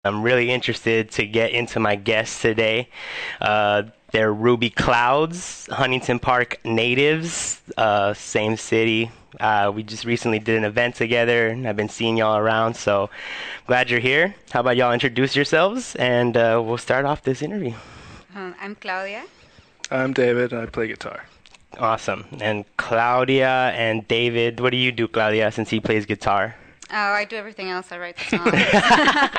I'm really interested to get into my guests today. They're Ruby Clouds, Huntington Park natives, same city. We just recently did an event together, and I've been seeing y'all around, so glad you're here. How about y'all introduce yourselves, and we'll start off this interview. I'm Claudia. I'm David, and I play guitar. Awesome. And Claudia and David, what do you do, Claudia, since he plays guitar? Oh, I do everything else. I write the songs. I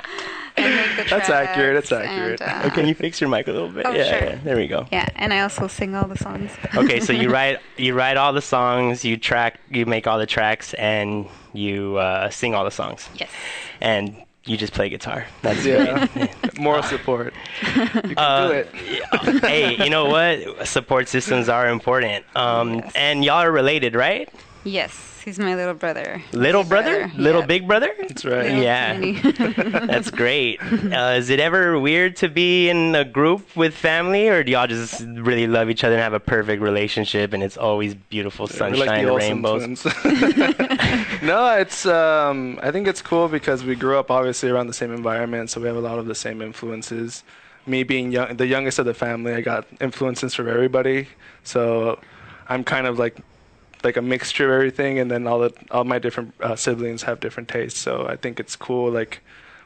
make the That's tracks, accurate. That's accurate. Oh, can you fix your mic a little bit? Oh, yeah, sure. yeah, there we go. Yeah, and I also sing all the songs. Okay, so you write all the songs, you make all the tracks, and you sing all the songs. Yes. And you just play guitar. That's great. Moral support. You can do it. Hey, you know what? Support systems are important. Yes. And y'all are related, right? Yes, he's my little brother. Little brother? Little big brother? That's right. Little Yeah. tiny. That's great. Is it ever weird to be in a group with family, or do y'all just really love each other and have a perfect relationship and it's always beautiful sunshine and rainbows? No, it's I think it's cool because we grew up obviously around the same environment, so we have a lot of the same influences. Me being the youngest of the family, I got influences from everybody, so I'm kind of like a mixture of everything, and then all my different siblings have different tastes. So I think it's cool. Like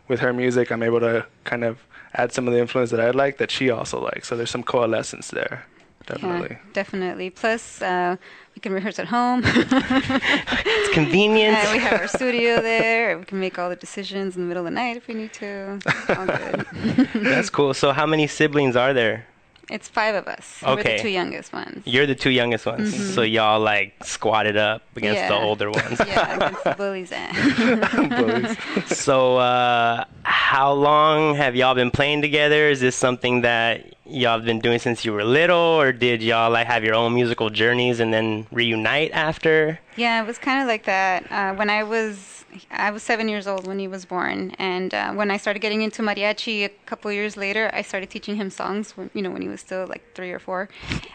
with her music, I'm able to kind of add some of the influence that I like that she also likes. So there's some coalescence there, definitely. Yeah, definitely. Plus, we can rehearse at home. It's convenient. We have our studio there. We can make all the decisions in the middle of the night if we need to. All good. That's cool. So how many siblings are there? It's 5 of us. Okay. We're the 2 youngest ones. You're the 2 youngest ones. Mm-hmm. So y'all like squatted up against the Yeah. older ones. Yeah, against the bullies. Bullies. So how long have y'all been playing together? Is this something that y'all have been doing since you were little, or did y'all like have your own musical journeys and then reunite after? Yeah, it was kind of like that. When I was 7 years old when he was born, and when I started getting into mariachi a couple years later, I started teaching him songs. When he was still like 3 or 4,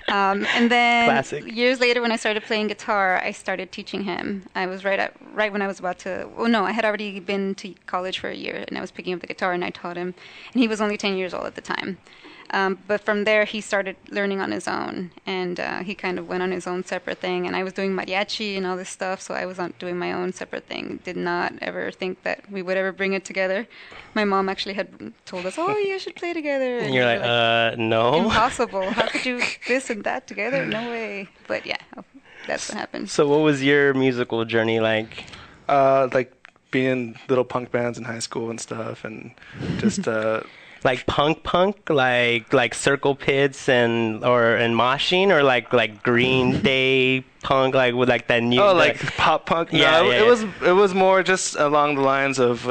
and then Classic. years later, when I started playing guitar, I started teaching him. I was right when I was about to. Oh no, I had already been to college for a year, and I was picking up the guitar, and I taught him, and he was only 10 years old at the time. But from there, he started learning on his own, and he kind of went on his own separate thing. And I was doing mariachi and all this stuff, so I was doing my own separate thing. Did not ever think that we would ever bring it together. My mom actually had told us, "Oh, you should play together." And you're like, no. Impossible. How could you this and that together? No way. But yeah, that's what happened. So what was your musical journey like? Like being in little punk bands in high school and stuff, and just Like punk, like Circle Pits and moshing, or like Green Day punk, like with like that new. like pop punk. No, Yeah, it was more just along the lines of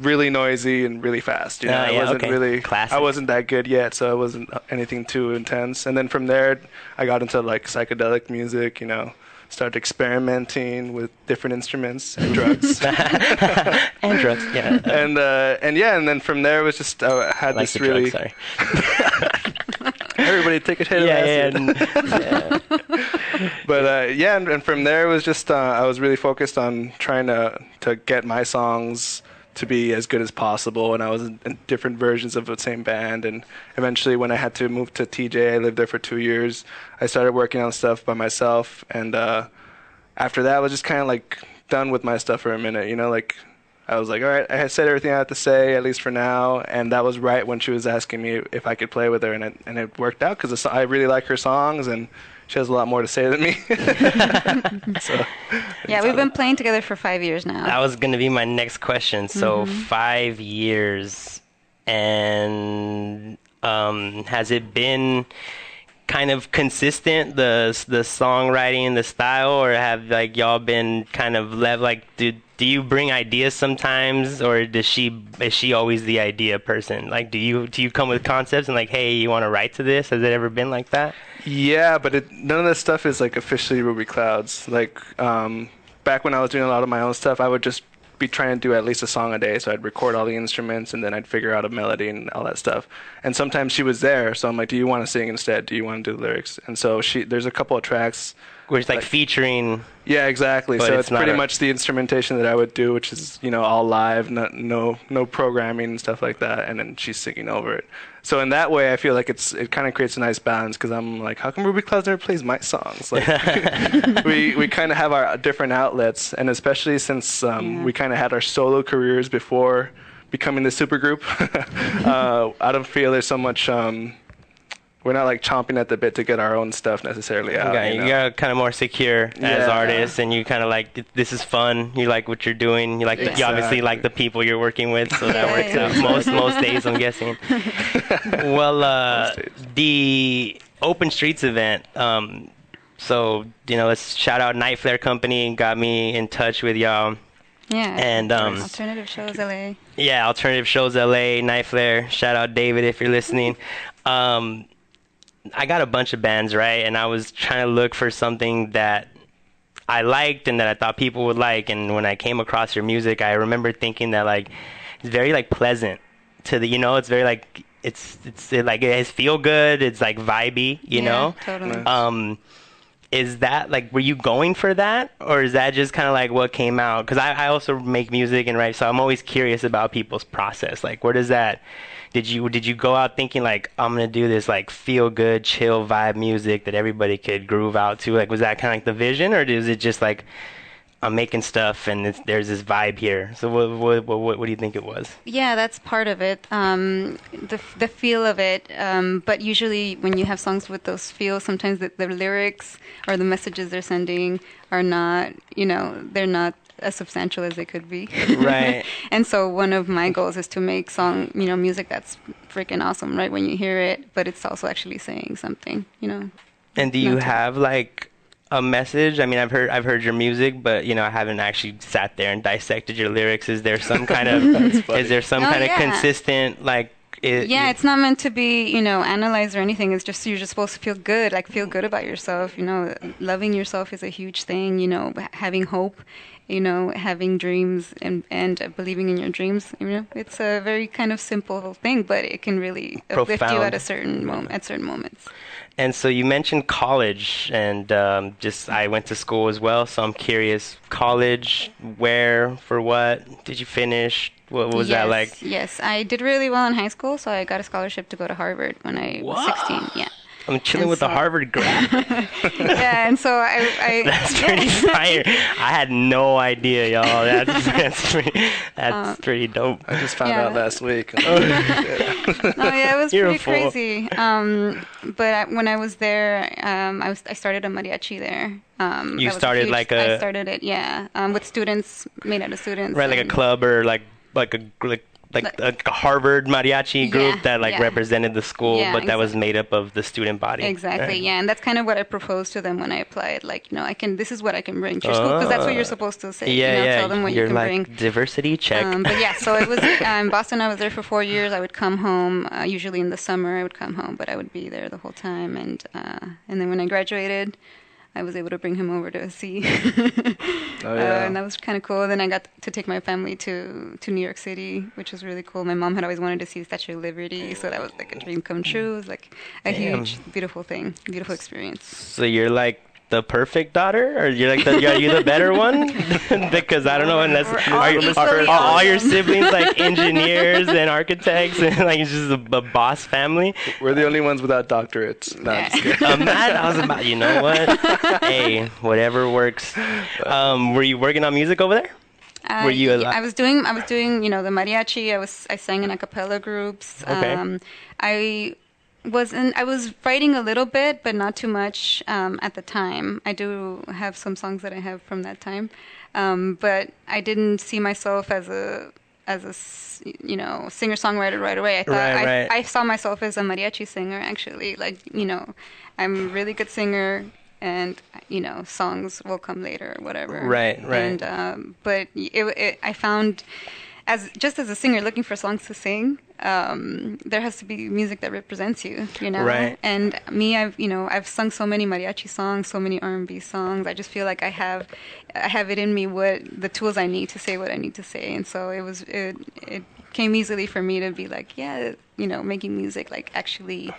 really noisy and really fast. You know, yeah, I wasn't okay. really. Classic. I wasn't that good yet, so it wasn't anything too intense. And then from there, I got into like psychedelic music. Started experimenting with different instruments and drugs. And drugs, yeah. And then from there it was just I had Like this the really. drugs, sorry. Everybody take a hit of acid. Yeah. But and from there it was just I was really focused on trying to get my songs to be as good as possible, and I was in different versions of the same band. And eventually, when I had to move to TJ, I lived there for 2 years. I started working on stuff by myself, and after that, I was just kind of like done with my stuff for a minute. Like I was like, all right, I had said everything I had to say, at least for now. And that was right when she was asking me if I could play with her, and it worked out because I really like her songs, and she has a lot more to say than me. So, Yeah, we've been playing together for 5 years now. That was going to be my next question. So 5 years, and has it been kind of consistent, the songwriting, the style, or have like y'all been kind of do you bring ideas sometimes, or is she always the idea person? Like, do you come with concepts and like, hey, you want to write to this? Has it ever been like that? Yeah, but none of this stuff is like officially Ruby Clouds. Like back when I was doing a lot of my own stuff, I would just be trying to do at least a song a day. So I'd record all the instruments, and then I'd figure out a melody and all that stuff. And sometimes she was there, so I'm like, do you want to sing instead? Do you want to do the lyrics? And so there's a couple of tracks Which is like featuring. Yeah, exactly. But So it's it's not pretty a- much the instrumentation that I would do, which is, all live, no programming and stuff like that, and then she's singing over it. So in that way, I feel like it kind of creates a nice balance, because I'm like, how come Ruby Clouds never plays my songs? Like, we kind of have our different outlets, and especially since we kind of had our solo careers before becoming the supergroup, I don't feel there's so much. We're not like chomping at the bit to get our own stuff necessarily out. Okay, you're kind of more secure as artists, and you kind of like, this is fun. You like what you're doing. You like you obviously like the people you're working with, so that works out most days, I'm guessing. Well, the Open Streets event. So let's shout out Night Flare Company, got me in touch with y'all. Yeah. And Alternative Shows LA. Yeah, Alternative Shows LA, Night Flare. Shout out David if you're listening. I got a bunch of bands, right? And I was trying to look for something that I liked and that I thought people would like. And when I came across your music, I remember thinking that like it's very like pleasant to the, it's very like it's like it feel good. It's like vibey, you know. Totally. Is that like, were you going for that, or is that just kind of like what came out? Because I also make music and write, so I'm always curious about people's process. Like, where does that? Did you go out thinking like, I'm gonna do this like feel good, chill vibe music that everybody could groove out to? Like, was that kind of like the vision, or is it just like, I'm making stuff and there's this vibe here? So what do you think it was? Yeah, that's part of it. The feel of it. But usually when you have songs with those feels, sometimes the lyrics or the messages they're sending are not, they're not as substantial as they could be. Right. And so one of my goals is to make music that's freaking awesome, right, when you hear it, but it's also actually saying something, And do you have like a message? I mean, I've heard your music, but I haven't actually sat there and dissected your lyrics. Is there some kind of consistent like? It's not meant to be, analyzed or anything. It's just you're just supposed to feel good, like feel good about yourself. Loving yourself is a huge thing. Having hope, having dreams and believing in your dreams. It's a very kind of simple thing, but it can really uplift you at certain moments. And so you mentioned college, and I went to school as well, so I'm curious, college, where, for what, did you finish? What was that like? Yes, I did really well in high school, so I got a scholarship to go to Harvard when I was 16, yeah. I'm chilling with the Harvard grad. Yeah, and so I That's pretty fire. I had no idea, y'all. That's pretty dope. I just found out last week. It was pretty crazy. But when I was there, I started a mariachi there. You started I started it, with students, made out of students. Right, like a club or like a Harvard mariachi group that represented the school, but that was made up of the student body. Exactly, right? Yeah, and that's kind of what I proposed to them when I applied. Like, this is what I can bring to your school, because that's what you're supposed to say. Tell them what you can bring. Diversity check. But yeah, so it was in Boston. I was there for 4 years. I would come home. Usually in the summer, I would come home, but I would be there the whole time. And then when I graduated, I was able to bring him over to see. And that was kind of cool. Then I got to take my family to New York City, which was really cool. My mom had always wanted to see the Statue of Liberty, so that was like a dream come true. It was like a huge, beautiful thing, beautiful experience. So you're like the perfect daughter, or you're like are you the better one? Because I don't know, unless are all your siblings like engineers and architects, and like it's just a boss family? We're the only ones without doctorates. No, I was about, you know what? Hey, whatever works. Were you working on music over there? Were you? I was doing, the mariachi. I sang in a cappella groups. Okay. I was writing a little bit, but not too much at the time. I do have some songs that I have from that time, but I didn't see myself as a singer-songwriter right away. I thought I saw myself as a mariachi singer, actually. Like, I'm a really good singer, and songs will come later or whatever. Right. And but I found, as a singer looking for songs to sing, there has to be music that represents you, Right. And me, I've sung so many mariachi songs, so many R&B songs. I just feel like I have it in me, the tools I need to say what I need to say. And so it came easily for me to be like, making music, like actually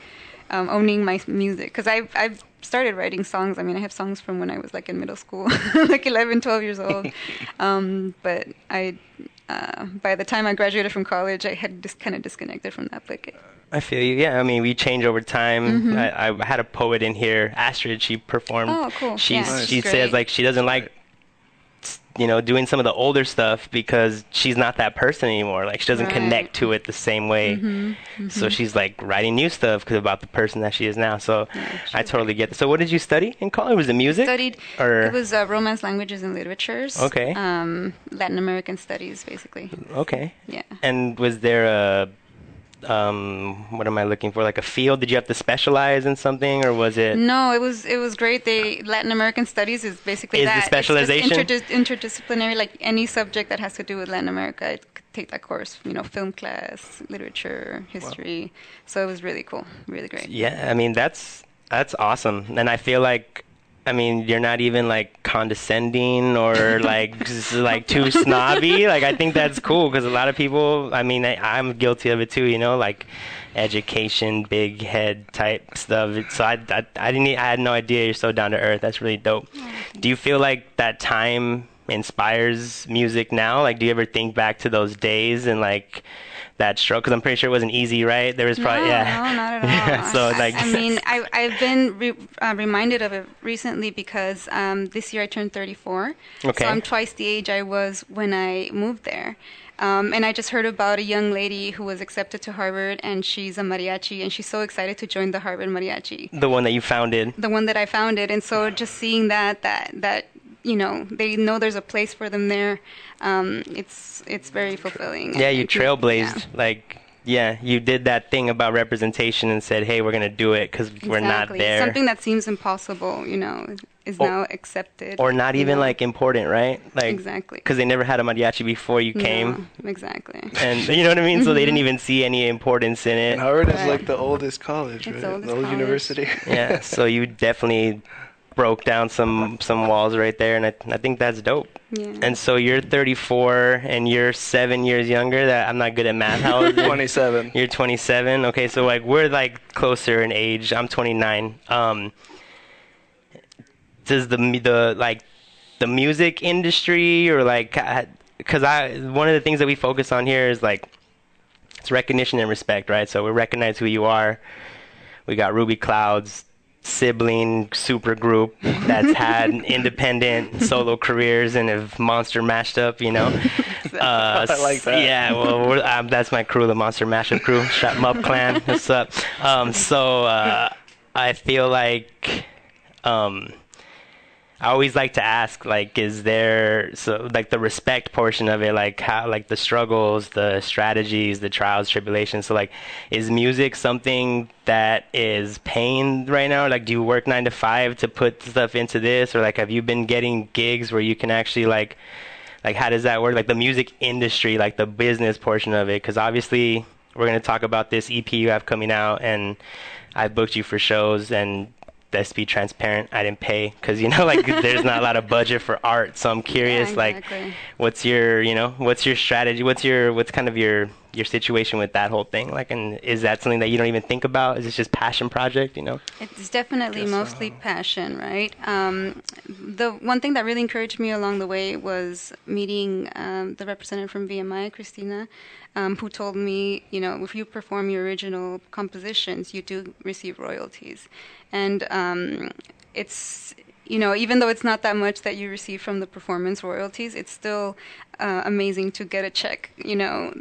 owning my music, because I've started writing songs. I mean, I have songs from when I was like in middle school, like 11, 12 years old. But by the time I graduated from college, I had just kind of disconnected from that. But I feel you. Yeah, I mean, we change over time. I had a poet in here, Astrid. She performed. Oh, cool. She She's says great. like she doesn't like doing some of the older stuff because she's not that person anymore. Like she doesn't connect to it the same way. So she's like writing new stuff about the person that she is now. So I totally get it. So what did you study in college? Was it music? It was Romance languages and literatures. Okay. Latin American studies, basically. Okay. Yeah. And was there a what am I looking for? Like a field? Did you have to specialize in something, or was it? No, it was great. Latin American studies is basically the specialization? It's just interdisciplinary. Like any subject that has to do with Latin America, I could take that course. Film class, literature, history. Wow. So it was really cool, really great. Yeah, I mean that's awesome, and I feel like. I mean, you're not even like condescending or like just like too snobby. Like I think that's cool because a lot of people. I mean, I'm guilty of it too. Like education, big head type stuff. So I had no idea you're so down to earth. That's really dope. Do you feel like that time inspires music now? Like, do you ever think back to those days and like that struggle? Because I'm pretty sure it wasn't easy, right? There was probably no, not at all. Yeah, so like I mean, I've been reminded of it recently because this year I turned 34. Okay. So I'm twice the age I was when I moved there. And I just heard about a young lady who was accepted to Harvard, and she's a mariachi, and she's so excited to join the Harvard mariachi. The one that you founded. The one that I founded, and so just seeing that they know there's a place for them there. It's very fulfilling. Yeah, you trailblazed. You did that thing about representation and said, hey, we're going to do it because we're not there. Something that seems impossible, is now accepted. Or not even like important, right? Like, exactly. Because they never had a mariachi before you came. No, exactly. And you know what I mean? So they didn't even see any importance in it. And Harvard is like the oldest college, right? The old university. Yeah, so you definitely broke down some walls right there, and I think that's dope. Yeah. And so you're 34 and you're 7 years younger. That I'm not good at math. How old is it? 27. You're 27. Okay, so like we're like closer in age. I'm 29. Does the music industry or like, because one of the things that we focus on here is like it's recognition and respect, right? So we recognize who you are. We got Ruby Cloud's sibling super group that's had independent solo careers and have monster mashed up, I like that. Yeah, well, that's my crew, the Monster Mashup crew. Shut 'em up, clan. What's up? I feel like I always like to ask, like, is there the respect portion of it, like how, like the struggles, the strategies, the trials, tribulations. So like, is music something that is paying right now? Like, do you work 9 to 5 to put stuff into this, or like, have you been getting gigs where you can actually like how does that work? Like the music industry, like the business portion of it, because obviously we're gonna talk about this EP you have coming out, and I booked you for shows and. Let's be transparent. I didn't pay because there's not a lot of budget for art. So I'm curious, exactly. what's your strategy? What's kind of your situation with that whole thing? Like, and is that something that you don't even think about? Is it just passion project? It's definitely mostly passion, right? The one thing that really encouraged me along the way was meeting the representative from VMI, Christina, who told me, if you perform your original compositions, you do receive royalties. And it's, even though it's not that much that you receive from the performance royalties, it's still amazing to get a check,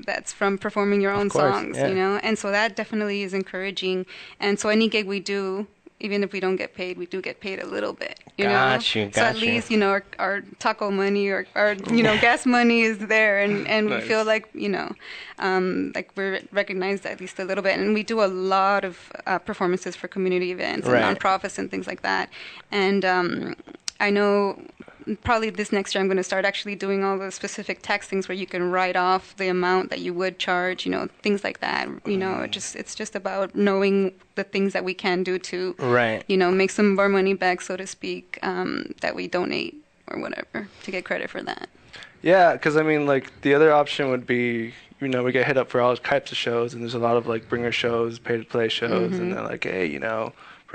that's from performing your own songs, yeah. And so that definitely is encouraging. And so any gig we do, even if we don't get paid, we do get paid a little bit, Got you. So at least, our taco money or our, gas money is there, and Nice. we feel like, like we're recognized at least a little bit. And we do a lot of performances for community events and nonprofits and things like that. And I know probably this next year I'm going to start actually doing all the specific tax things where you can write off the amount that you would charge, things like that. It's just about knowing the things that we can do to, make some of our money back, so to speak, that we donate or whatever, to get credit for that. Yeah, because I mean, like the other option would be, we get hit up for all types of shows, and there's a lot of like bringer shows, pay to play shows, and they're like, hey,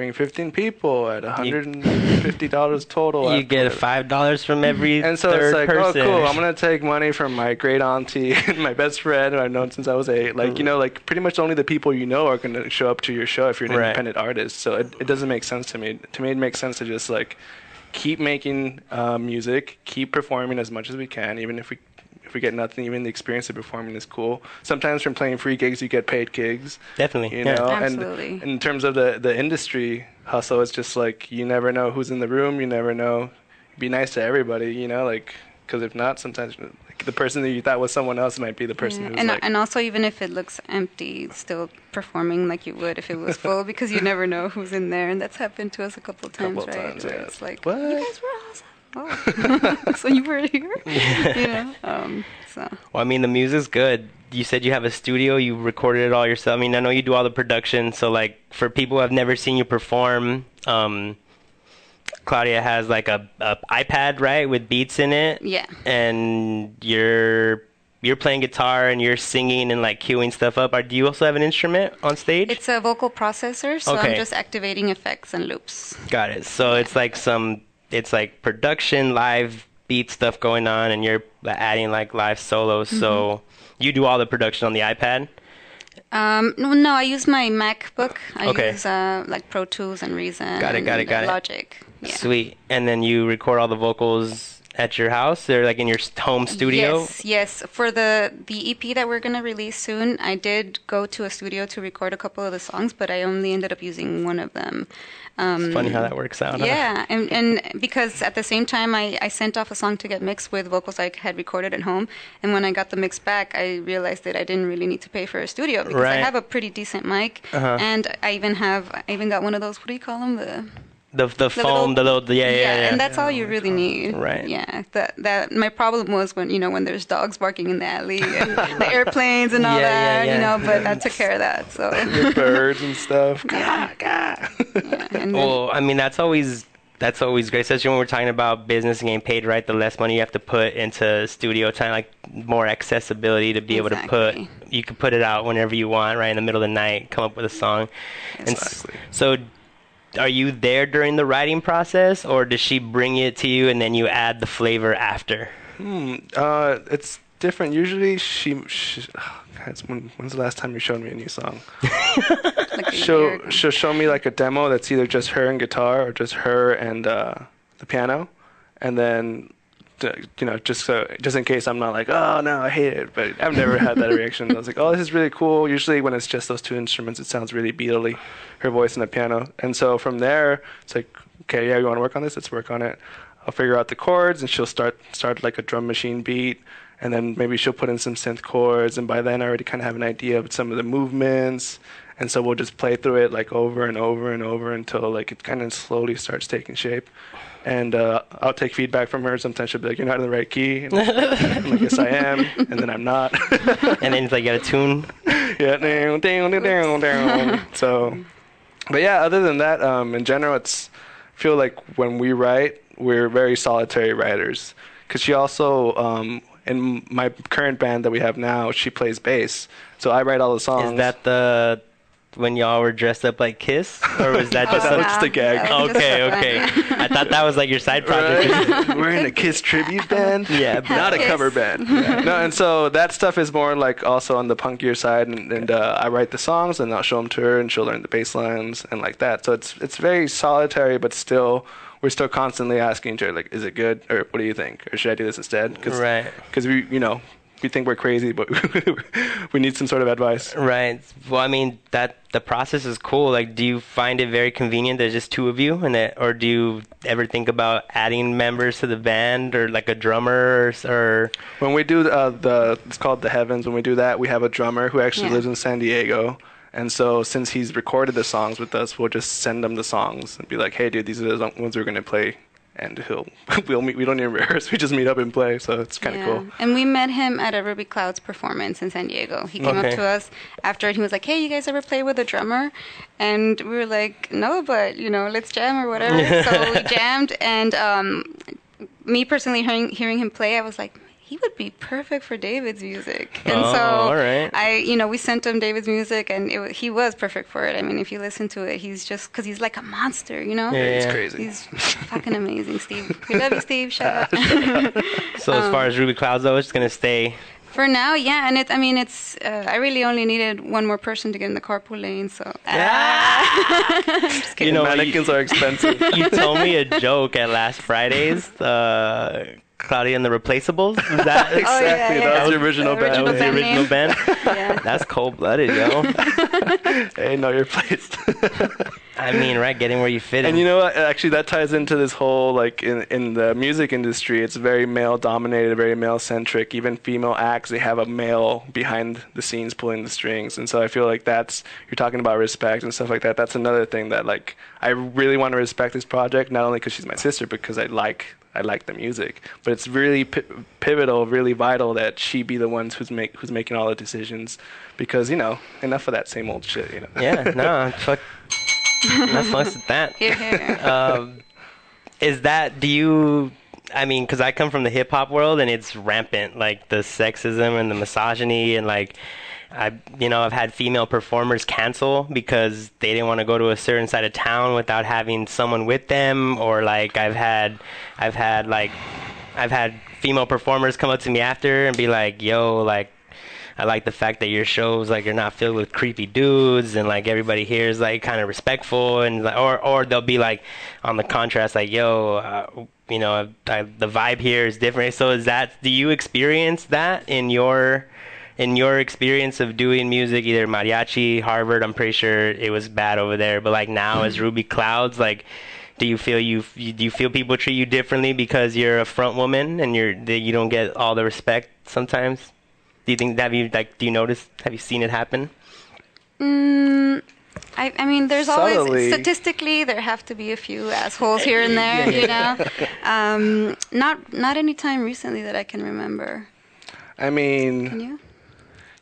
bring 15 people at $150 total. You get $5 from every and so third it's like, person. oh, cool. I'm gonna take money from my great auntie and my best friend who I've known since I was 8. Like, you know, like pretty much only the people you know are gonna show up to your show if you're an independent artist. So it doesn't make sense to me. To me, it makes sense to just like keep making music, keep performing as much as we can, even if we get nothing. Even the experience of performing is cool. Sometimes from playing free gigs, you get paid gigs. Definitely, you know. Absolutely. And in terms of the industry hustle, it's just like you never know who's in the room. You never know. Be nice to everybody, you know, like because if not, sometimes like, the person that you thought was someone else might be the person who's like. And also, even if it looks empty, still performing like you would if it was full, because you never know who's in there, and that's happened to us a couple times, right? Where it's like, what? You guys were awesome. Oh, so you were here? You know. So. Well, I mean, the music's good. You said you have a studio. You recorded it all yourself. I mean, I know you do all the production. So, like, for people who have never seen you perform, Claudia has like a iPad, right, with beats in it. Yeah. And you're playing guitar and you're singing and like cueing stuff up. Do you also have an instrument on stage? It's a vocal processor, so Okay. I'm just activating effects and loops. Got it. So it's like production, live beat stuff going on, and you're adding like live solos. Mm-hmm. So you do all the production on the iPad? No, I use my MacBook. I Okay. use like Pro Tools and Reason. Got it. Logic. Yeah. Sweet. And then you record all the vocals at your house or like in your home studio? Yes. For the EP that we're going to release soon, I did go to a studio to record a couple of the songs, but I only ended up using one of them. It's funny how that works out. Yeah, and because at the same time I sent off a song to get mixed with vocals I had recorded at home, and when I got the mix back, I realized that I didn't really need to pay for a studio because I have a pretty decent mic, and I even got one of those, what do you call them, the foam, yeah. And that's all you really need. Right. Yeah. That my problem was when there's dogs barking in the alley and the airplanes and all that, you know, but I took care of that. So the birds and stuff. Yeah, well, I mean that's always great, especially when we're talking about business and getting paid right. The less money you have to put into studio time, like more accessibility to be able to you can put it out whenever you want, right in the middle of the night, come up with a song. Exactly. And so are you there during the writing process, or does she bring it to you and then you add the flavor after? It's different. Usually when's the last time you showed me a new song? She'll show me like a demo that's either just her and guitar or just her and the piano, and then just in case I'm not like, oh no, I hate it, but I've never had that reaction. I was like, oh, this is really cool. Usually when it's just those two instruments, it sounds really Beatley, her voice and the piano. And so from there, it's like, okay, yeah, you want to work on this? Let's work on it. I'll figure out the chords, and she'll start like a drum machine beat, and then maybe she'll put in some synth chords, and by then I already kind of have an idea of some of the movements. And so we'll just play through it like over and over and over until like it kind of slowly starts taking shape. And I'll take feedback from her. Sometimes she'll be like, "You're not in the right key." And I'm like, "Yes, I am," and then I'm not. And then it's like you got a tune. Yeah, down. So, but yeah, other than that, in general, I feel like when we write, we're very solitary writers. Because she also, in my current band that we have now, she plays bass. So I write all the songs. Is that when y'all were dressed up like Kiss, or was that just that was just a gag? Okay. I thought that was like your side project. Right. We're in a Kiss tribute band. Yeah, not a cover band. Yeah. No, and so that stuff is more like also on the punkier side, and I write the songs and I'll show them to her, and she'll learn the bass lines and like that. So it's very solitary, but still. We're still constantly asking each other, like, is it good? Or what do you think? Or should I do this instead? Because we think we're crazy, but we need some sort of advice. Right. Well, I mean, the process is cool. Like, do you find it very convenient there's just two of you, or do you ever think about adding members to the band, or like a drummer, or? When we do it's called The Heavens. When we do that, we have a drummer who actually lives in San Diego. And so since he's recorded the songs with us, we'll just send him the songs and be like, hey, dude, these are the ones we're going to play. And we'll meet. We don't even rehearse. We just meet up and play. So it's kind of cool. And we met him at a Ruby Clouds performance in San Diego. He came up to us after, and he was like, hey, you guys ever play with a drummer? And we were like, no, but, let's jam or whatever. So we jammed. And me personally hearing him play, I was like, he would be perfect for David's music. And Oh, so all right. we sent him David's music, and he was perfect for it. I mean, if you listen to it, he's just, because he's like a monster, Yeah. It's crazy. He's fucking amazing, Steve. We love you, Steve. Shout out. So as far as Ruby Clouds, though, it's just gonna stay. For now, yeah, and I really only needed one more person to get in the carpool lane, so. Just kidding. Mannequins are expensive. You told me a joke at last Friday's, Claudia and the Replaceables. Was that Exactly. yeah. That was the original The band. that was the band original name. band? Yeah. That's cold-blooded, yo. Hey, know your place. I mean, right, getting where you fit in. And you know what? Actually, that ties into this whole, like, in the music industry, it's very male-dominated, very male-centric. Even female acts, they have a male behind the scenes pulling the strings. And so I feel like you're talking about respect and stuff like that. That's another thing that, like, I really want to respect this project, not only because she's my sister, but because I like the music. But it's really pivotal, really vital that she be the ones who's making all the decisions, because, enough of that same old shit, Yeah, no, fuck. That's nice with that. Here, here. I mean, because I come from the hip hop world and it's rampant, like the sexism and the misogyny, and like I've had female performers cancel because they didn't want to go to a certain side of town without having someone with them, or like I've had female performers come up to me after and be like, "Yo, like, I like the fact that your shows, like, you're not filled with creepy dudes, and like everybody here is like kind of respectful," and or they'll be like on the contrast, like, "Yo, the vibe here is different." So do you experience that in your experience of doing music, either mariachi, Harvard? I'm pretty sure it was bad over there, but like now as Ruby Clouds, like, do you feel people treat you differently because you're a front woman and you don't get all the respect sometimes? Do you think do you notice? Have you seen it happen? I mean, there's Subtly. always, statistically, there have to be a few assholes here and there, Not any time recently that I can remember. I Can mean, you?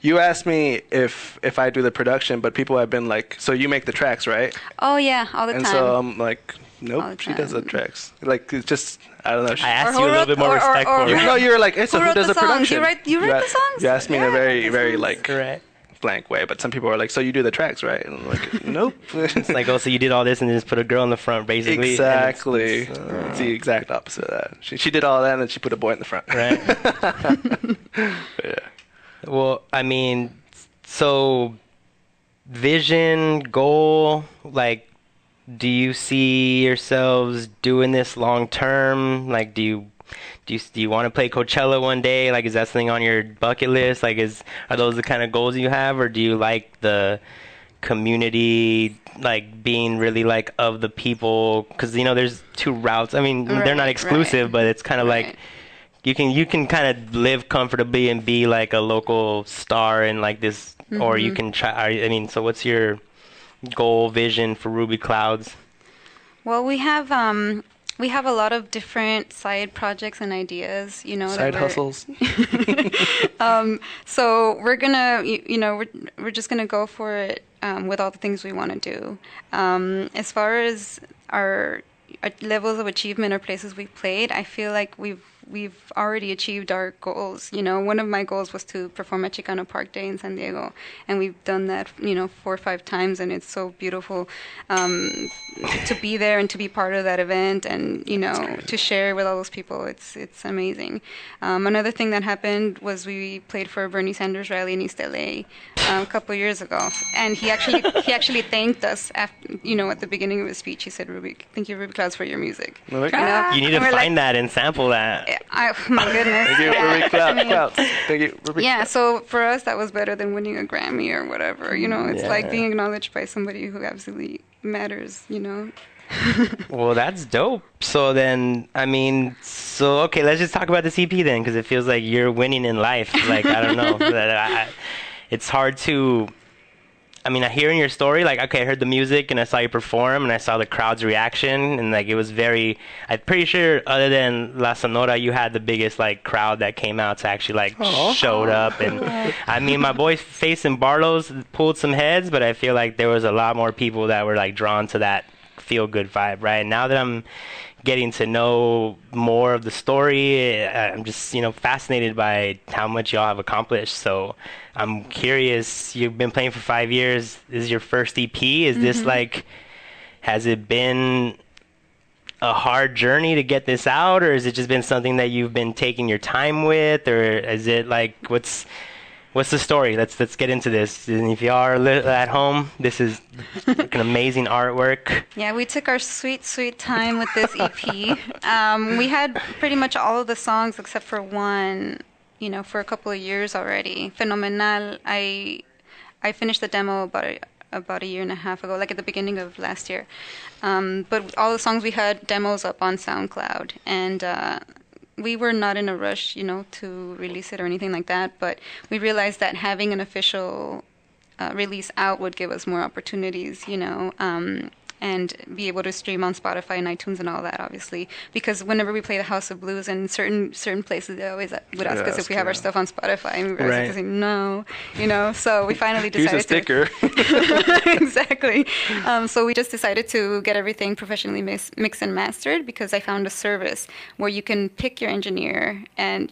you asked me if I do the production, but people have been like, "So you make the tracks, right?" Oh, yeah, all the And time. so I'm like, All "Nope, the she does the time. tracks." Like, it's just, I don't know. I asked who you a little wrote- bit more or- respect or- for You it. know, you were like, "Hey, so Who who wrote does the the songs? production?" You write the songs? You asked me in a Yeah, very, the very songs. like Correct. blank way, but some people are like, "So you do the tracks, right?" And I'm like, "Nope." It's like, oh, so you did all this and just put a girl in the front, basically. Exactly. And It's the exact opposite of that. She did all that, and then she put a boy in the front. right. Yeah. Well, I mean, so vision, goal, like, do you see yourselves doing this long term? Like, do you want to play Coachella one day? Like, is that something on your bucket list? Like, are those the kind of goals you have, or do you like the community, like being really like of the people? Because there's two routes. I mean, they're not Right, exclusive, right. but it's kind of like. Right. You can kind of live comfortably and be like a local star in like this, or you can try. I mean, so what's your goal, vision for Ruby Clouds? Well, we have a lot of different side projects and ideas, that Side we're- hustles. So we're gonna, we're just gonna go for it with all the things we want to do. As far as our levels of achievement or places we've played, I feel like we've already achieved our goals. One of my goals was to perform at Chicano Park Day in San Diego, and we've done that, 4 or 5 times, and it's so beautiful to be there and to be part of that event, and to share with all those people. It's amazing. Another thing that happened was we played for a Bernie Sanders rally in East LA a couple of years ago, and he actually thanked us after, at the beginning of his speech. He said, "Thank you, Ruby Clouds, for your music." I'm like, You need to And we're find like, that and sample that. My goodness. Thank you, Yeah. Ruby Clouds. Thank you, Ruby. Yeah, so for us, that was better than winning a Grammy or whatever. It's Yeah. like being acknowledged by somebody who absolutely matters, Well, that's dope. So then, I mean, okay, let's just talk about this EP then, because it feels like you're winning in life. Like, I don't know. It's hard to. I mean, I hear in your story, like, okay, I heard the music and I saw you perform and I saw the crowd's reaction, and like it was very. I'm pretty sure, other than La Sonora, you had the biggest like crowd that came out to actually like showed up. And I mean, my boy Face and Barlow's pulled some heads, but I feel like there was a lot more people that were like drawn to that feel good vibe, right? Now that I'm getting to know more of the story. I'm just, fascinated by how much y'all have accomplished. So I'm curious, you've been playing for 5 years. This is your first EP. Is this like, has it been a hard journey to get this out, or has it just been something that you've been taking your time with, or is it like, what's the story? Let's get into this. And if you are at home, this is an amazing artwork. Yeah, we took our sweet time with this EP. We had pretty much all of the songs except for one, for a couple of years already. Fenomenal. I finished the demo about a year and a half ago, like at the beginning of last year. But all the songs, we had demos up on SoundCloud, and we were not in a rush, to release it or anything like that. But we realized that having an official release out would give us more opportunities, and be able to stream on Spotify and iTunes and all that, obviously. Because whenever we play the House of Blues in certain places, they always would ask us if we have our stuff on Spotify, and we were always saying no, So we finally decided Here's a sticker. Exactly. So we just decided to get everything professionally mixed and mastered, because I found a service where you can pick your engineer and,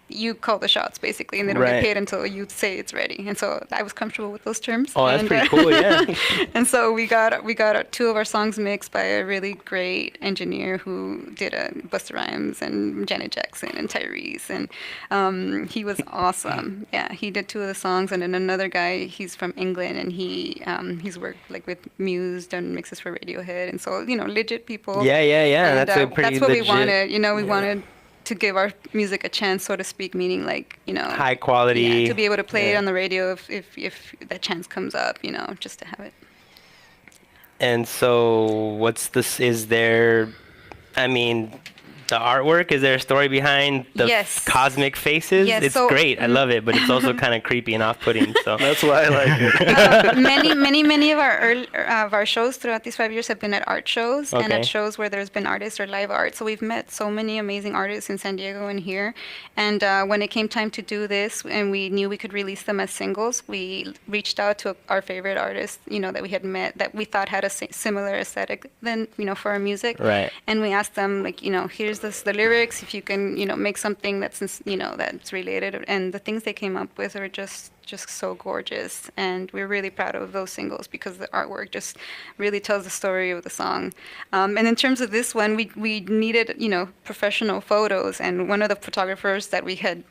you call the shots basically, and they don't get paid until you say it's ready. And so I was comfortable with those terms. Oh, that's pretty cool, yeah. And so we got 2 of our songs mixed by a really great engineer who did Busta Rhymes and Janet Jackson and Tyrese, and he was awesome. Yeah, he did 2 of the songs, and then another guy, he's from England, and he's worked like with Muse, done mixes for Radiohead, and so legit people. Yeah. And, that's a pretty that's what legit. we wanted. We wanted to give our music a chance, so to speak, meaning like, high quality, to be able to play it on the radio if that chance comes up, just to have it. And so is there, the artwork, is there a story behind the cosmic faces? Yes, it's great. I love it, but it's also kind of creepy and off-putting. So that's why I like it. Many of our shows throughout these 5 years have been at art shows, and at shows where there's been artists or live art. So we've met so many amazing artists in San Diego and here. And when it came time to do this, and we knew we could release them as singles, we reached out to our favorite artists, that we had met, that we thought had a similar aesthetic than, for our music. Right. And we asked them, like, here's the lyrics, if you can, make something that's, that's related. And the things they came up with are just so gorgeous. And we're really proud of those singles because the artwork just really tells the story of the song. And in terms of this one, we needed, professional photos. And one of the photographers that we had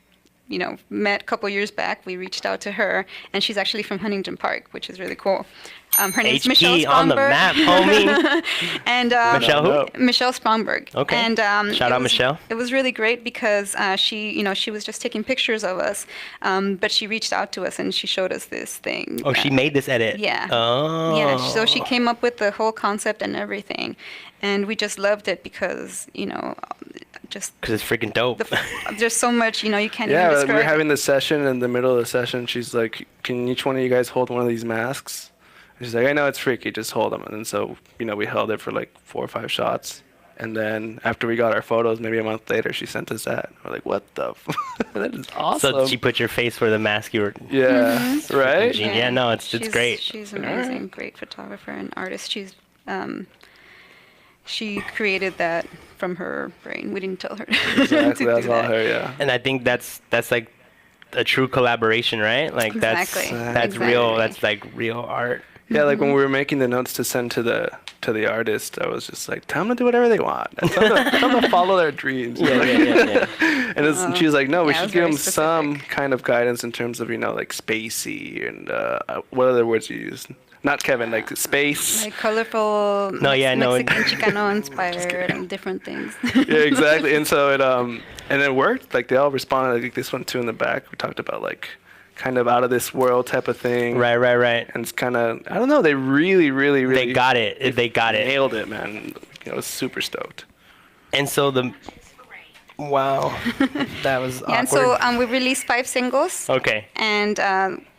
met a couple years back, we reached out to her, and she's actually from Huntington Park, which is really cool. Her name's HP Michelle Sprongberg. on the map, homie. And Michelle who? Michelle Sprongberg. Okay. And shout out Michelle. It was really great because she was just taking pictures of us, but she reached out to us and she showed us this thing. Oh, she made this edit. Yeah. Oh. Yeah. So she came up with the whole concept and everything, and we just loved it because just because it's freaking dope. There's so much, you can't even Yeah, describe. we were having the session, in the middle of the session, she's like, "Can each one of you guys hold one of these masks?" And she's like, "I know it's freaky, just hold them." And then so, we held it for like 4 or 5 shots. And then after we got our photos, maybe a month later, she sent us that. We're like, "What the? That is awesome." So she put your face for the mask you were. Yeah. Mm-hmm. Right. Yeah. No, it's great. She's amazing, great photographer and artist. She created that from her brain. We didn't tell her. Exactly, that's all her. Yeah. And I think that's like a true collaboration, right? Like Exactly. that's real. That's like real art. Yeah, like when we were making the notes to send to the artist, I was just like, tell them to do whatever they want. Tell them to follow their dreams. Yeah. And she was like, no, we should give them specific. some kind of guidance in terms of, like spacey and what other words you use? Not Kevin, like space. Like colorful, Mexican Chicano inspired and different things. Yeah, exactly. And so it worked. Like they all responded. Like this one too in the back. We talked about like kind of out of this world type of thing. Right. And it's kind of, I don't know, they really They got it. They got it. Nailed it, man. I was super stoked. And so wow, that was awkward. And so we released 5 singles. Okay. And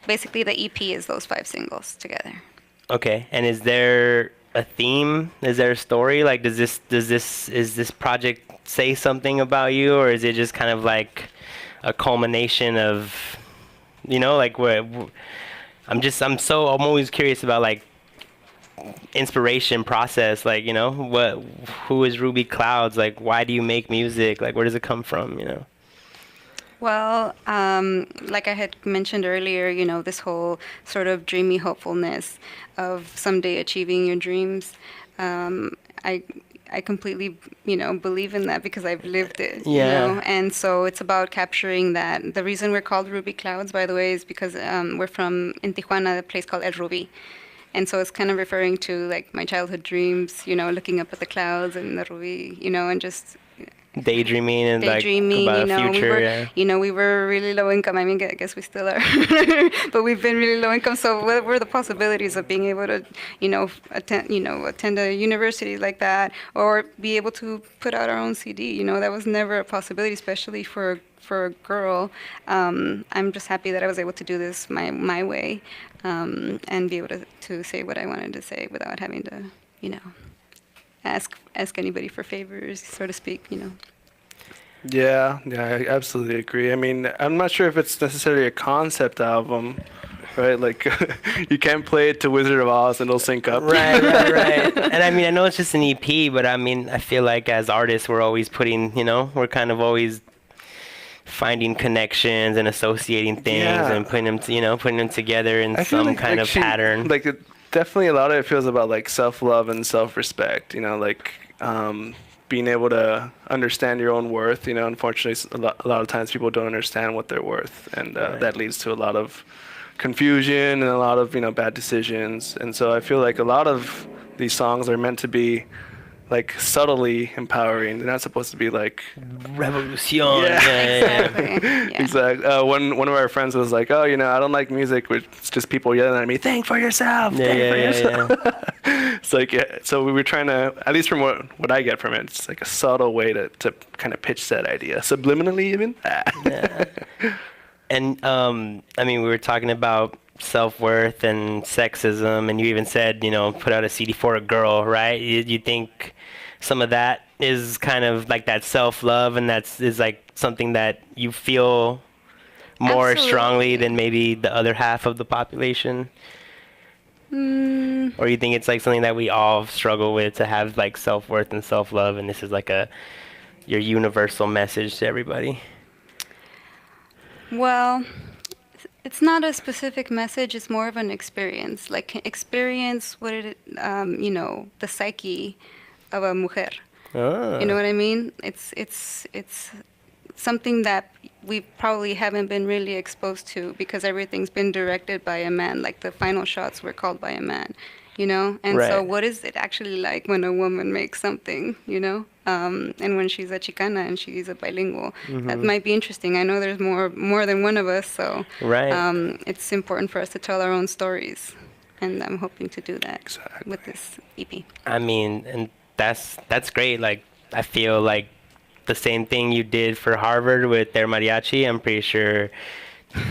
basically the EP is those 5 singles together. Okay. And is there a theme? Is there a story? Like, is this project say something about you, or is it just kind of like a culmination of, like where I'm always curious about like inspiration process? Like, who is Ruby Clouds? Like, why do you make music? Like, where does it come from, Well, like I had mentioned earlier, this whole sort of dreamy hopefulness of someday achieving your dreams. I I completely, believe in that because I've lived it, Yeah. And so it's about capturing that. The reason we're called Ruby Clouds, by the way, is because we're from in Tijuana, a place called El Ruby. And so it's kind of referring to like my childhood dreams, looking up at the clouds and the Ruby, and just Daydreaming and daydreaming, like about a we future, were, yeah. we were really low income. I mean, I guess we still are, but we've been really low income. So what were the possibilities of being able to, attend a university like that, or be able to put out our own CD? That was never a possibility, especially for a girl. I'm just happy that I was able to do this my way, and be able to say what I wanted to say without having to, ask anybody for favors, so to speak, Yeah, I absolutely agree. I mean, I'm not sure if it's necessarily a concept album, right? Like, you can't play it to Wizard of Oz and it'll sync up. Right. And I mean, I know it's just an EP, but I mean, I feel like as artists, we're always putting, we're kind of always finding connections and associating things and putting them together in some kind of pattern. Like, definitely a lot of it feels about like self-love and self-respect, like being able to understand your own worth. Unfortunately, a lot of times people don't understand what they're worth, and that leads to a lot of confusion and a lot of bad decisions. And so I feel like a lot of these songs are meant to be like subtly empowering. They're not supposed to be like revolution. Exactly. Yeah. Exactly. One of our friends was like, "Oh, I don't like music with it's just people yelling at me. Think for yourself. Think for yourself." It's like, so we were trying to, at least from what I get from it, it's like a subtle way to kind of pitch that idea, subliminally even. Yeah. And I mean, we were talking about self-worth and sexism, and you even said, put out a CD for a girl, right? You think some of that is kind of like that self-love, and is like something that you feel more Absolutely. strongly than maybe the other half of the population? Or you think it's like something that we all struggle with, to have like self-worth and self-love, and this is like your universal message to everybody? Well, it's not a specific message. It's more of an experience. Like experience what the psyche of a mujer. Oh. You know what I mean? It's something that we probably haven't been really exposed to because everything's been directed by a man. Like the final shots were called by a man, And Right. so what is it actually like when a woman makes something, and when she's a Chicana and she's a bilingual? That might be interesting. I know there's more than one of us, so Right. it's important for us to tell our own stories. And I'm hoping to do that Exactly. with this EP. I mean, and that's great. Like, I feel like the same thing you did for Harvard with their mariachi, I'm pretty sure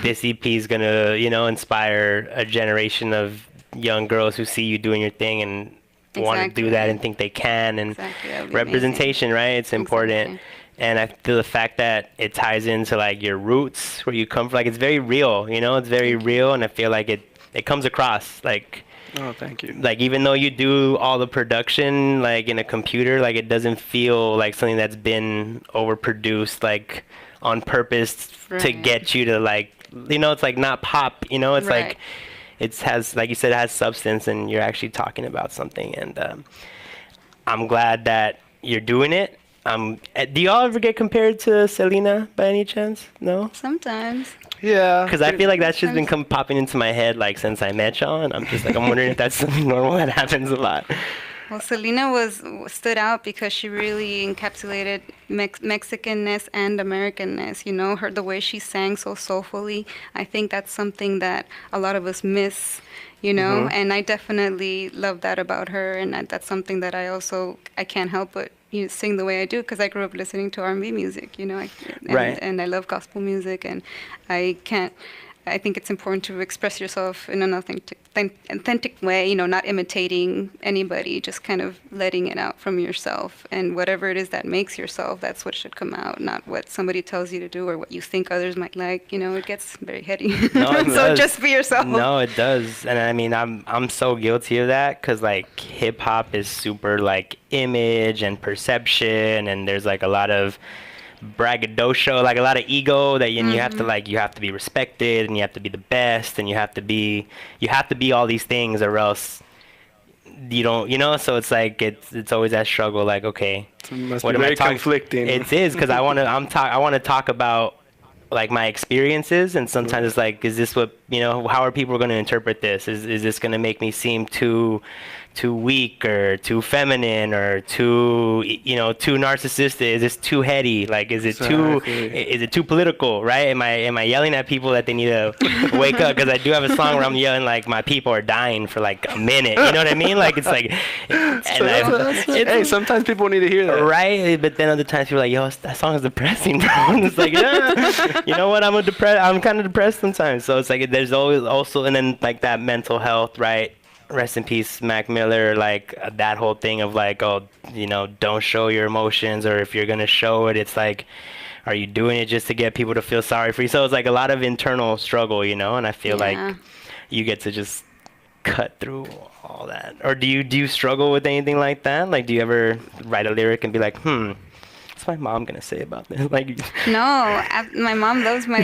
this EP is gonna, inspire a generation of young girls who see you doing your thing and want to do that and think they can. And Exactly, that would be representation, right? It's important. Exactly. And I feel the fact that it ties into like your roots, where you come from, like it's very real, it's very real, and I feel like it comes across like. Oh, thank you. Like, even though you do all the production like in a computer, like it doesn't feel like something that's been overproduced like on purpose to Right. get you to like, it's like not pop, it's Right. like it has, like you said, it has substance, and you're actually talking about something. And I'm glad that you're doing it. Do y'all ever get compared to Selena by any chance? No? Sometimes. Yeah. Because I feel like that's just been popping into my head like since I met y'all, and I'm just like, I'm wondering if that's something normal that happens a lot. Well, Selena stood out because she really encapsulated Mexicanness and Americanness. The way she sang so soulfully. I think that's something that a lot of us miss. And I definitely love that about her, and that's something that I can't help but sing the way I do because I grew up listening to R&B music. Right. And I love gospel music, and I can't I think it's important to express yourself in an authentic way, not imitating anybody, just kind of letting it out from yourself. And whatever it is that makes yourself, that's what should come out, not what somebody tells you to do or what you think others might like. It gets very heady. No, it So does. just be yourself. No, it does. And I mean, I'm so guilty of that because like hip hop is super like image and perception, and there's like a lot of braggadocio, like a lot of ego that you have to like, you have to be respected and you have to be the best and you have to be all these things or else you don't, so it's like it's always that struggle, like, okay, It must what be am I very talking? conflicting. It is, because I want to talk about like my experiences, and sometimes it's like, is this what, how are people going to interpret this? Is this going to make me seem too weak or too feminine or too narcissistic? Is this too heady? Like, is it too political, right? Am I yelling at people that they need to wake up? Because I do have a song where I'm yelling like my people are dying for like a minute. You know what I mean? Like, it's like, hey, sometimes people need to hear that, right? But then other times people are like, yo, that song is depressing, bro. And it's like, yeah, you know what? I'm kind of depressed sometimes. So it's like there's always also, and then like that mental health, right? Rest in peace, Mac Miller, like that whole thing of like, oh, don't show your emotions, or if you're going to show it, it's like, are you doing it just to get people to feel sorry for you? So it's like a lot of internal struggle, and I feel like you get to just cut through all that. Or do you struggle with anything like that? Like, do you ever write a lyric and be like, what's my mom gonna say about this? Like, no, my mom loves my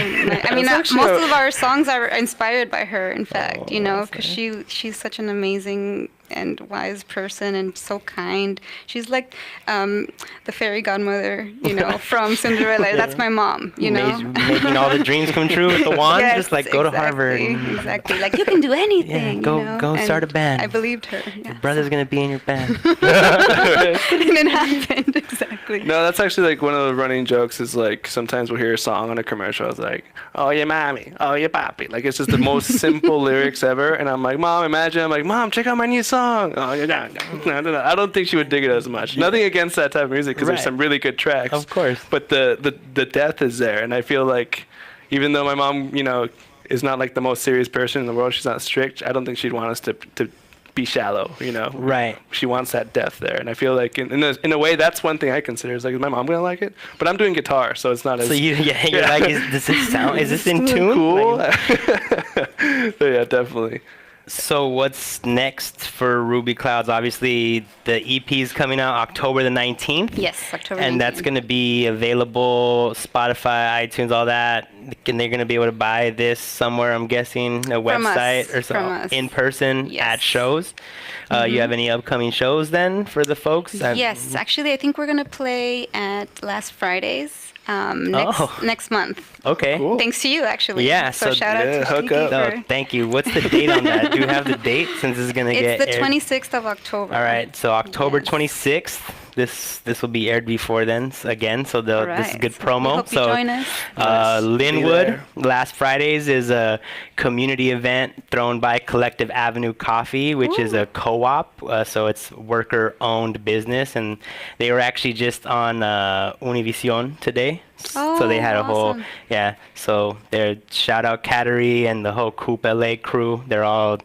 I mean, most of our songs are inspired by her, in fact, because she's such an amazing and wise person and so kind. She's like the fairy godmother, from Cinderella. That's my mom, making all the dreams come true with the wand. Yes, just like go to Harvard. Exactly. Like, you can do anything. Go start a band. I believed her. Your brother's gonna be in your band. And it happened. Exactly. No, that's actually like one of the running jokes is like sometimes we'll hear a song on a commercial. It's like, oh, yeah, mommy. Oh, yeah, papi. Like, it's just the most simple lyrics ever. And I'm like, Mom, imagine. I'm like, Mom, check out my new song. Oh, yeah, no. I don't think she would dig it as much. Nothing against that type of music because there's some really good tracks. Of course. But the depth is there. And I feel like even though my mom, is not like the most serious person in the world, she's not strict, I don't think she'd want us to be shallow, Right. She wants that depth there, and I feel like in a way that's one thing I consider is like, is my mom gonna like it? But I'm doing guitar, so it's not as. So you're like, does this sound? Is this in tune? Cool. Like, So yeah, definitely. So what's next for Ruby Clouds? Obviously, the EP is coming out October the 19th. Yes, October 19th. And that's going to be available Spotify, iTunes, all that. And they're going to be able to buy this somewhere, I'm guessing, a website or something, in person at shows. You have any upcoming shows then for the folks? Yes, actually, I think we're going to play at Last Fridays. Next month. Okay. Cool. Thanks to you, actually. Yeah. So shout out to hook up. No, thank you. What's the date on that? Do you have the date since this is going to get It's the aired? 26th of October. All right. So October 26th. This will be aired before then again. So this is good promo. We hope you join us. Linwood Last Fridays is a community event thrown by Collective Avenue Coffee, which is a co-op. So it's worker-owned business, and they were actually just on Univision today. So they had a whole So they're shout out Cattery and the whole Coop LA crew. They're all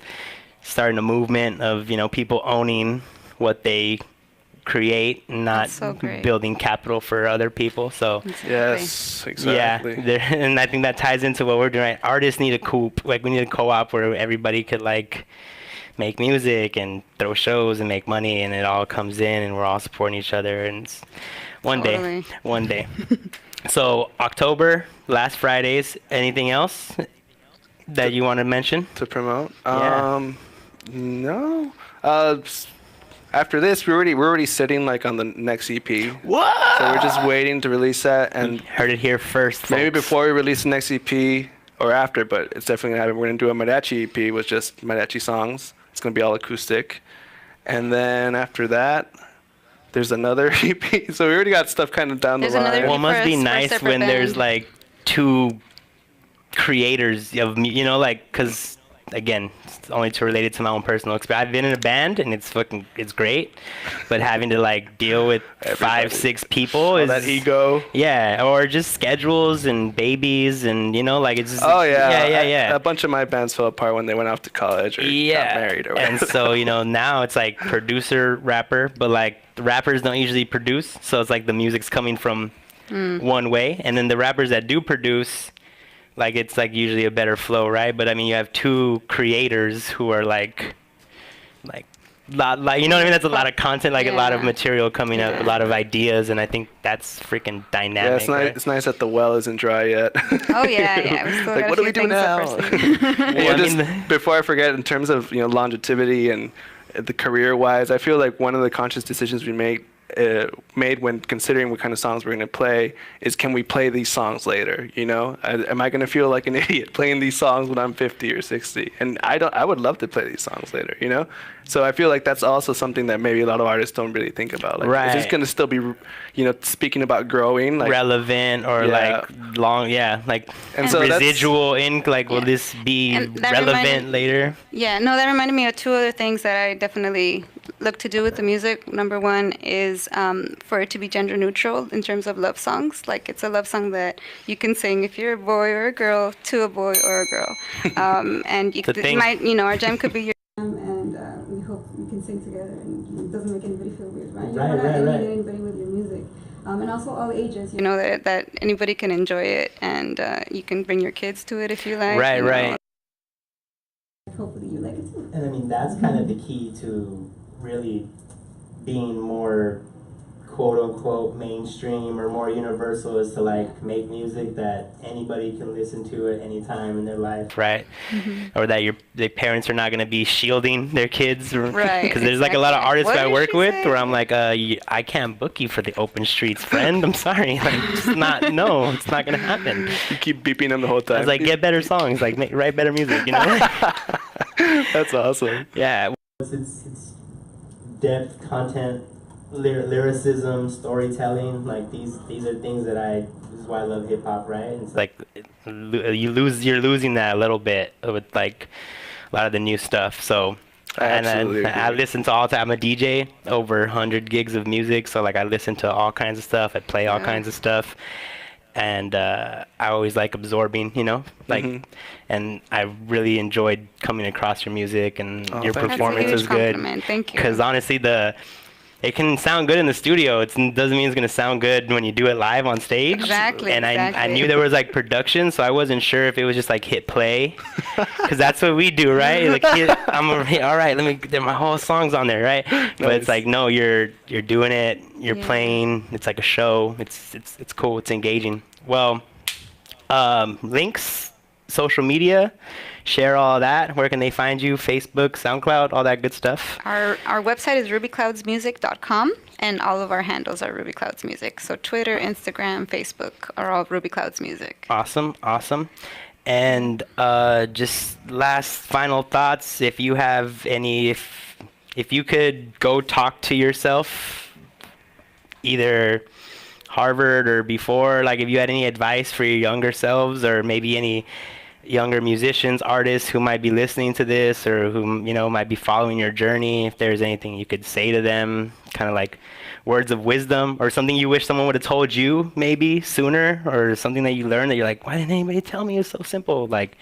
starting a movement of people owning what they create, not building capital for other people. So yes, exactly. Yeah, and I think that ties into what we're doing. Right? Artists need a coop, like we need a co-op where everybody could like make music and throw shows and make money, and it all comes in, and we're all supporting each other. And it's one day. So October, Last Fridays. Anything else that you want to mention to promote? Yeah. No. After this, we're already sitting like on the next EP. What? So we're just waiting to release that, and heard it here first, folks. Maybe before we release the next EP or after, but it's definitely gonna happen. We're gonna do a mariachi EP with just mariachi songs. It's gonna be all acoustic, and then after that, there's another EP. So we already got stuff kind of down the line. Well, it must be nice when there's like two creators of like, because again, it's only to relate it to my own personal experience. I've been in a band and it's great, but having to like deal with Everybody. 5-6 people All is that ego. Yeah, or just schedules and babies and like it's just, Oh yeah, yeah. A bunch of my bands fell apart when they went off to college or got married or whatever. And so now it's like producer, rapper, but like the rappers don't usually produce, so it's like the music's coming from one way, and then the rappers that do produce, like it's like usually a better flow, right? But I mean, you have two creators who are like you know what I mean? That's a lot of content, like a lot of material coming out, a lot of ideas, and I think that's freaking dynamic. Yeah, it's nice. Right? It's nice that the well isn't dry yet. Oh yeah. We still like, got what a do we few do things up now? our sleeve. Well, before I forget, in terms of longevity and the career-wise, I feel like one of the conscious decisions we made when considering what kind of songs we're going to play is, can we play these songs later? Am I going to feel like an idiot playing these songs when I'm 50 or 60? And I would love to play these songs later. So I feel like that's also something that maybe a lot of artists don't really think about. Like, right. Is this going to still be, speaking about growing, like relevant or like long, like and so residual ink? Like, will this be relevant later? Yeah, no, that reminded me of two other things that I definitely look to do with the music. Number one is for it to be gender neutral in terms of love songs. Like, it's a love song that you can sing if you're a boy or a girl to a boy or a girl, and our jam could be your and we hope we can sing together and it doesn't make anybody feel weird, right? You don't want to alienate anybody with your music. And also all ages, that anybody can enjoy it, and you can bring your kids to it if you like. Right. Hopefully you like it too. And I mean, that's kind of the key to really being more quote-unquote mainstream or more universal, is to like make music that anybody can listen to at any time in their life, right? Or that the parents are not going to be shielding their kids, right? Because there's like a lot of artists I work with where I'm like, I can't book you for the open streets, friend. I'm sorry, like it's not going to happen. You keep beeping them the whole time. I was like, get better songs, like write better music, That's awesome. Yeah. It's depth, content, lyricism, storytelling. Like these are things that this is why I love hip hop, right? And like you're losing that a little bit with like a lot of the new stuff. So I listen to all time. I'm a DJ, over 100 gigs of music, so like I listen to all kinds of stuff. I play all kinds of stuff. And I always like absorbing, and I really enjoyed coming across your music, and your performance is good. Thank you. Because honestly, it can sound good in the studio. It doesn't mean it's gonna sound good when you do it live on stage. Exactly. And I knew there was like production, so I wasn't sure if it was just like hit play, because that's what we do, right? Like all right, my whole song's on there, right? Nice. But it's like, no, you're doing it. You're playing. It's like a show. It's cool. It's engaging. Well, links, social media. Share all that. Where can they find you? Facebook, SoundCloud, all that good stuff. Our website is rubycloudsmusic.com, and all of our handles are Ruby Clouds Music. So Twitter, Instagram, Facebook are all Ruby Clouds Music. Awesome. And just final thoughts. If you have any, if you could go talk to yourself, either Harvard or before, like if you had any advice for your younger selves, or maybe any younger musicians, artists who might be listening to this, or who might be following your journey, if there's anything you could say to them, kind of like words of wisdom, or something you wish someone would have told you maybe sooner, or something that you learned that you're like, why didn't anybody tell me? It's so simple. Like,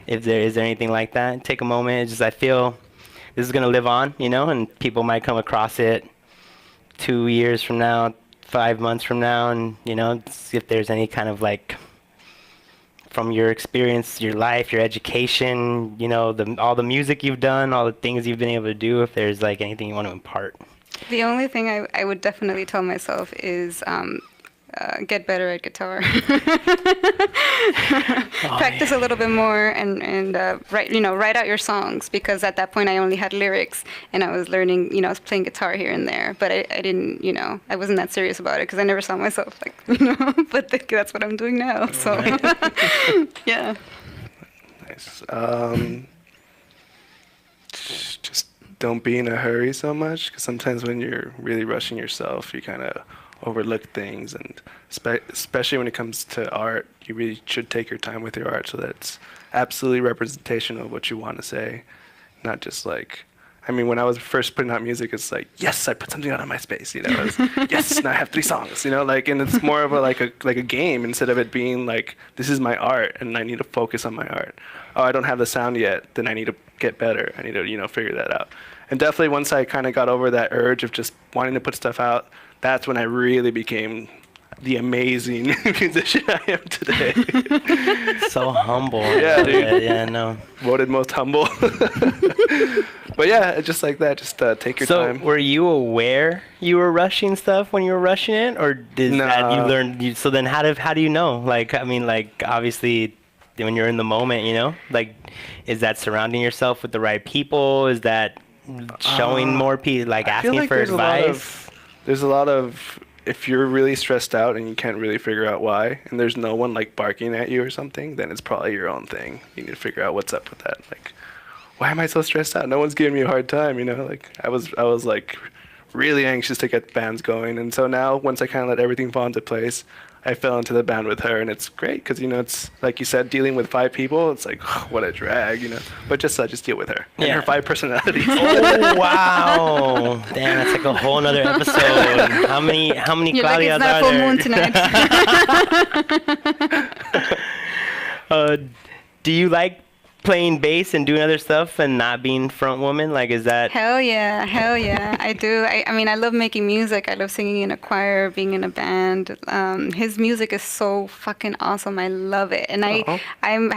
is there anything like that? Take a moment. I feel this is gonna live on, and people might come across it 2 years from now, 5 months from now, and if there's any kind of like, from your experience, your life, your education, all the music you've done, all the things you've been able to do, if there's like anything you want to impart. The only thing I would definitely tell myself is get better at guitar. Practice a little bit more, and write out your songs, because at that point I only had lyrics, and I was learning, I was playing guitar here and there, but I didn't, I wasn't that serious about it, because I never saw myself like, but that's what I'm doing now. So yeah. Nice. Just don't be in a hurry so much, because sometimes when you're really rushing yourself, you kind of overlook things, and especially when it comes to art, you really should take your time with your art, so that absolutely representation of what you want to say, not just like. I mean, when I was first putting out music, it's like, yes, I put something out on MySpace, you know. It's, yes, now I have 3 songs, you know, like, and it's more of a like a game instead of it being like, this is my art and I need to focus on my art. Oh, I don't have the sound yet, then I need to get better. I need to, you know, figure that out. And definitely once I kind of got over that urge of just wanting to put stuff out, that's when I really became the amazing musician I am today. So humble. Yeah, dude. Yeah, no. Voted most humble. But yeah, just like that, just take your time. So were you aware you were rushing stuff when you were rushing it, or did that you learned? So then how do you know? Like, I mean, like, obviously when you're in the moment, you know, like, is that surrounding yourself with the right people? Is that showing more people, like asking for advice? There's a lot of, if you're really stressed out and you can't really figure out why, and there's no one like barking at you or something, then it's probably your own thing. You need to figure out what's up with that. Like, why am I so stressed out? No one's giving me a hard time, you know? Like, I was like really anxious to get bands going, and so now once I kind of let everything fall into place, I fell into the band with her, and it's great because, you know, it's like you said, dealing with 5 people, it's like, oh, what a drag, you know. But just deal with her and her 5 personalities. Oh wow! Damn, that's like a whole nother episode. How many You're Claudias like, it's not are a full there? moon tonight. Do you like playing bass and doing other stuff and not being front woman? Like, is that... Hell yeah, I do. I mean, I love making music. I love singing in a choir, being in a band. His music is so fucking awesome. I love it. And I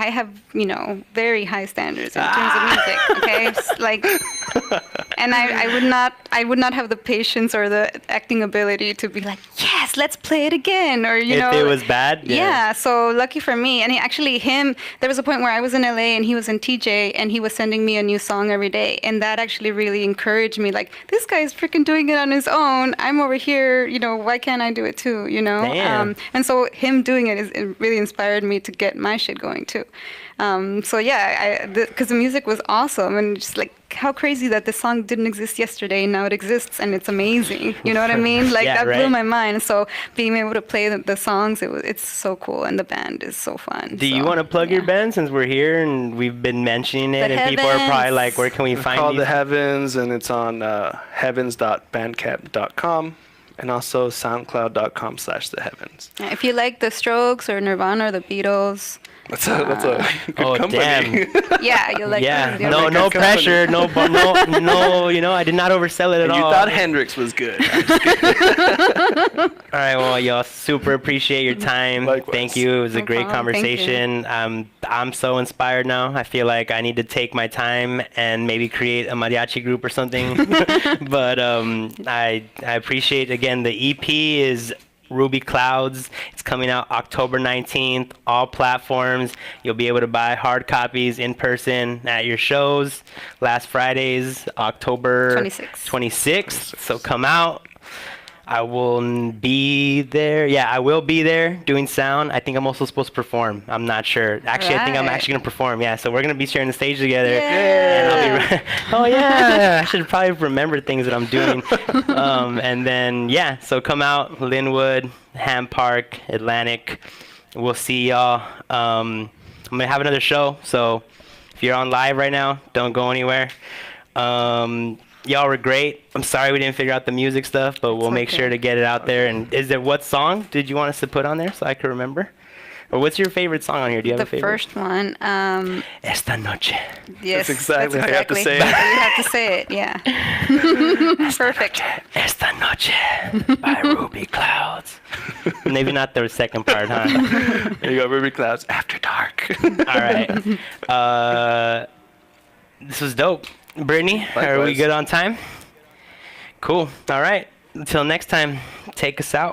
have, you know, very high standards in terms of music, okay? Like, and I would not have the patience or the acting ability to be like, yes, let's play it again, or, you know. If it was bad? Yeah, so lucky for me. And there was a point where I was in LA and he was in TJ, and he was sending me a new song every day, and that actually really encouraged me. Like, this guy's freaking doing it on his own. I'm over here, you know. Why can't I do it too? You know. Damn. And so him doing it really inspired me to get my shit going too. So yeah, because the music was awesome, and just like how crazy that this song didn't exist yesterday, now it exists, and it's amazing. You know what I mean? Like, Yeah, that blew my mind. So being able to play the songs, it's so cool, and the band is so fun. Do you want to plug your band, since we're here and we've been mentioning it, and people are probably like, where can we find It's called these? The Heavens, and it's on heavens.bandcamp.com. and also soundcloud.com/The Heavens. If you like the Strokes or Nirvana or the Beatles. That's a good company. Damn. Yeah, you like them. No pressure, no, you know, I did not oversell it at all. You thought Hendrix was good. All right, well, y'all, super appreciate your time. Likewise. Thank you. It was a great problem. conversation. I'm so inspired now. I feel like I need to take my time and maybe create a mariachi group or something. But I appreciate, again, the EP is Ruby Clouds. It's coming out October 19th, all platforms. You'll be able to buy hard copies in person at your shows. Last Friday's October 26th. So come out. I will be there. Yeah, I will be there doing sound. I think I'm also supposed to perform. I'm not sure. Actually, I think I'm actually going to perform. Yeah, so we're going to be sharing the stage together. Yeah. Oh, yeah. I should probably remember things that I'm doing. And then, yeah, so come out. Linwood, Ham Park, Atlantic. We'll see y'all. I'm going to have another show. So if you're on live right now, don't go anywhere. Y'all were great. I'm sorry we didn't figure out the music stuff, but we'll make sure to get it out there. And what song did you want us to put on there so I can remember? Or what's your favorite song on here? Do you have a favorite? The first one. Esta noche. Yes, that's exactly how you have to say it. You have to say it, yeah. Perfect. Esta noche by Ruby Clouds. Maybe not the second part, huh? There you go, Ruby Clouds, After Dark. All right. This was dope. Brittany, are we good on time? Cool. All right. Until next time, take us out.